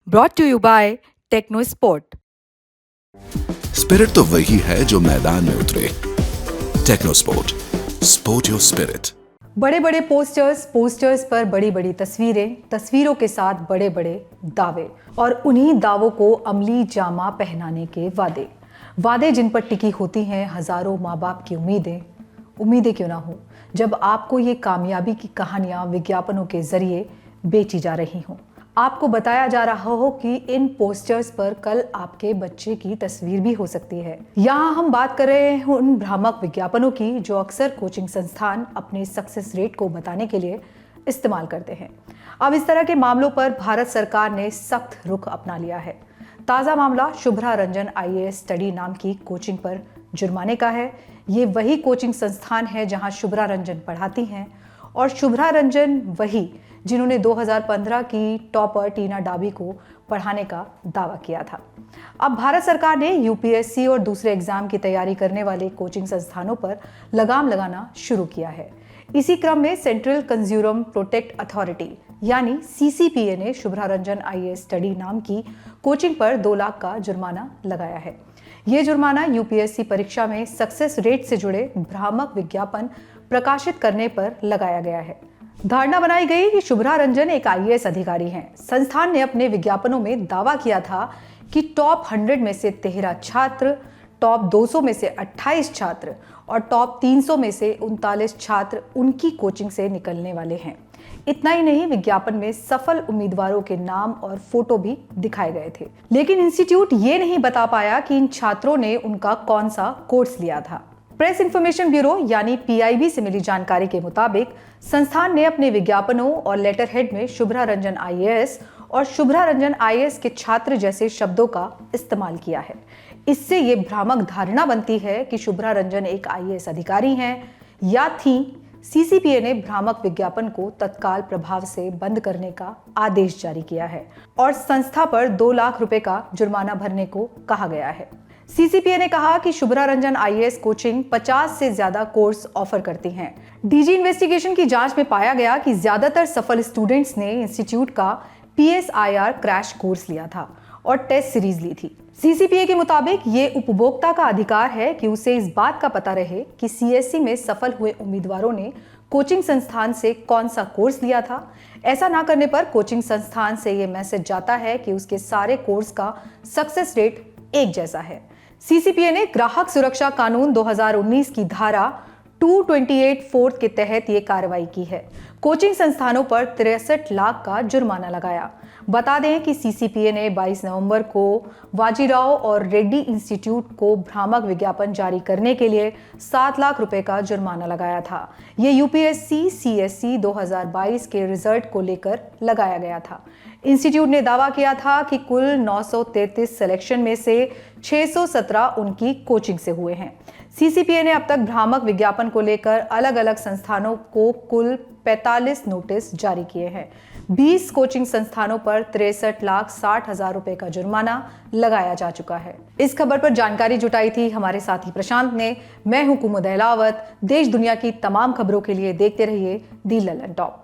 brought to you by Techno Sport। Spirit तो वही है जो मैदान में उतरे। Techno Sport, sport your spirit. बड़े बड़े पोस्टर्स पर बड़ी बड़ी तस्वीरें, तस्वीरों के साथ बड़े बड़े दावे और उन्हीं दावों को अमली जामा पहनाने के वादे जिन पर टिकी होती हैं हजारों माँ बाप की उम्मीदें क्यों ना हो, जब आपको ये कामयाबी की कहानियां विज्ञापनों के जरिए बेची जा रही हों, आपको बताया जा रहा हो कि इन पोस्टर्स पर कल आपके बच्चे की तस्वीर भी हो सकती है। यहाँ हम बात कर रहे हैं उन भ्रामक विज्ञापनों की जो अक्सर कोचिंग संस्थान अपने सक्सेस रेट को बताने के लिए इस्तेमाल करते हैं। अब इस तरह के मामलों पर भारत सरकार ने सख्त रुख अपना लिया है। ताज़ा मामला शुभ्रा रंजन IAS स्टडी नाम की कोचिंग पर जुर्माने का है। ये वही कोचिंग संस्थान है जहां शुभ्रा रंजन पढ़ाती हैं और शुभ्रा रंजन वही जिन्होंने 2015 की टॉपर टीना डाबी को पढ़ाने का दावा किया था। अब भारत सरकार ने UPSC और दूसरे एग्जाम की तैयारी करने वाले कोचिंग संस्थानों पर लगाम लगाना शुरू किया है। इसी क्रम में सेंट्रल कंज्यूमर प्रोटेक्ट अथॉरिटी यानी CCPA ने शुभ्रा रंजन IAS स्टडी नाम की कोचिंग पर 2 लाख का जुर्माना लगाया है। ये जुर्माना UPSC परीक्षा में सक्सेस रेट से जुड़े भ्रामक विज्ञापन प्रकाशित करने पर लगाया गया है। धारणा बनाई गई कि शुभ्रा रंजन एक IAS अधिकारी हैं। संस्थान ने अपने विज्ञापनों में दावा किया था कि टॉप 100 में से 13 छात्र, टॉप 200 में से 28 छात्र और टॉप 300 में से 39 छात्र उनकी कोचिंग से निकलने वाले हैं। इतना ही नहीं, विज्ञापन में सफल उम्मीदवारों के नाम और फोटो भी दिखाए गए थे, लेकिन इंस्टीट्यूट ये नहीं बता पाया कि इन छात्रों ने उनका कौन सा कोर्स लिया था। प्रेस इंफॉर्मेशन ब्यूरो यानी PIB से मिली जानकारी के मुताबिक संस्थान ने अपने विज्ञापनों और लेटर हेड में शुभ्रा रंजन IAS और शुभ्रा रंजन IAS के छात्र जैसे शब्दों का इस्तेमाल किया है। इससे ये भ्रामक धारणा बनती है कि शुभ्रा रंजन एक IAS अधिकारी हैं या थी। CCPA ने भ्रामक विज्ञापन को तत्काल प्रभाव से बंद करने का आदेश जारी किया है और संस्था पर 2 लाख रुपए का जुर्माना भरने को कहा गया है। CCPA ने कहा कि शुभ्रा रंजन IAS कोचिंग 50 से ज्यादा कोर्स ऑफर करती हैं। DG इन्वेस्टिगेशन की जांच में पाया गया कि ज्यादातर सफल स्टूडेंट्स ने इंस्टीट्यूट का PSIR क्रैश कोर्स लिया था और टेस्ट सीरीज ली थी। CCPA के मुताबिक ये उपभोक्ता का अधिकार है कि उसे इस बात का पता रहे कि CSC में सफल हुए उम्मीदवारों ने कोचिंग संस्थान से कौन सा कोर्स लिया था। ऐसा ना करने पर कोचिंग संस्थान से ये मैसेज जाता है कि उसके सारे कोर्स का सक्सेस रेट एक जैसा है। CCPA ने ग्राहक सुरक्षा कानून 2019 की धारा 228(4) के तहत ये कार्रवाई की है। कोचिंग संस्थानों पर 63 लाख का जुर्माना लगाया। बता दें कि CCPA ने 22 नवंबर को वाजीराव और रेड्डी इंस्टीट्यूट को भ्रामक विज्ञापन जारी करने के लिए 7 लाख रुपए का जुर्माना लगाया था। ये UPSC CSC 2022 के रिजल्ट को लेकर लगाया गया था। इंस्टीट्यूट ने दावा किया था कि कुल 933 सिलेक्शन में से 617 उनकी कोचिंग से हुए हैं। CCPA ने अब तक भ्रामक विज्ञापन को लेकर अलग अलग संस्थानों को कुल 45 नोटिस जारी किए हैं। 20 कोचिंग संस्थानों पर 63,60,000 रुपए का जुर्माना लगाया जा चुका है। इस खबर पर जानकारी जुटाई थी हमारे साथी प्रशांत ने। मैं हूं कुमुद अहलावत। देश दुनिया की तमाम खबरों के लिए देखते रहिए दी ललन टॉप।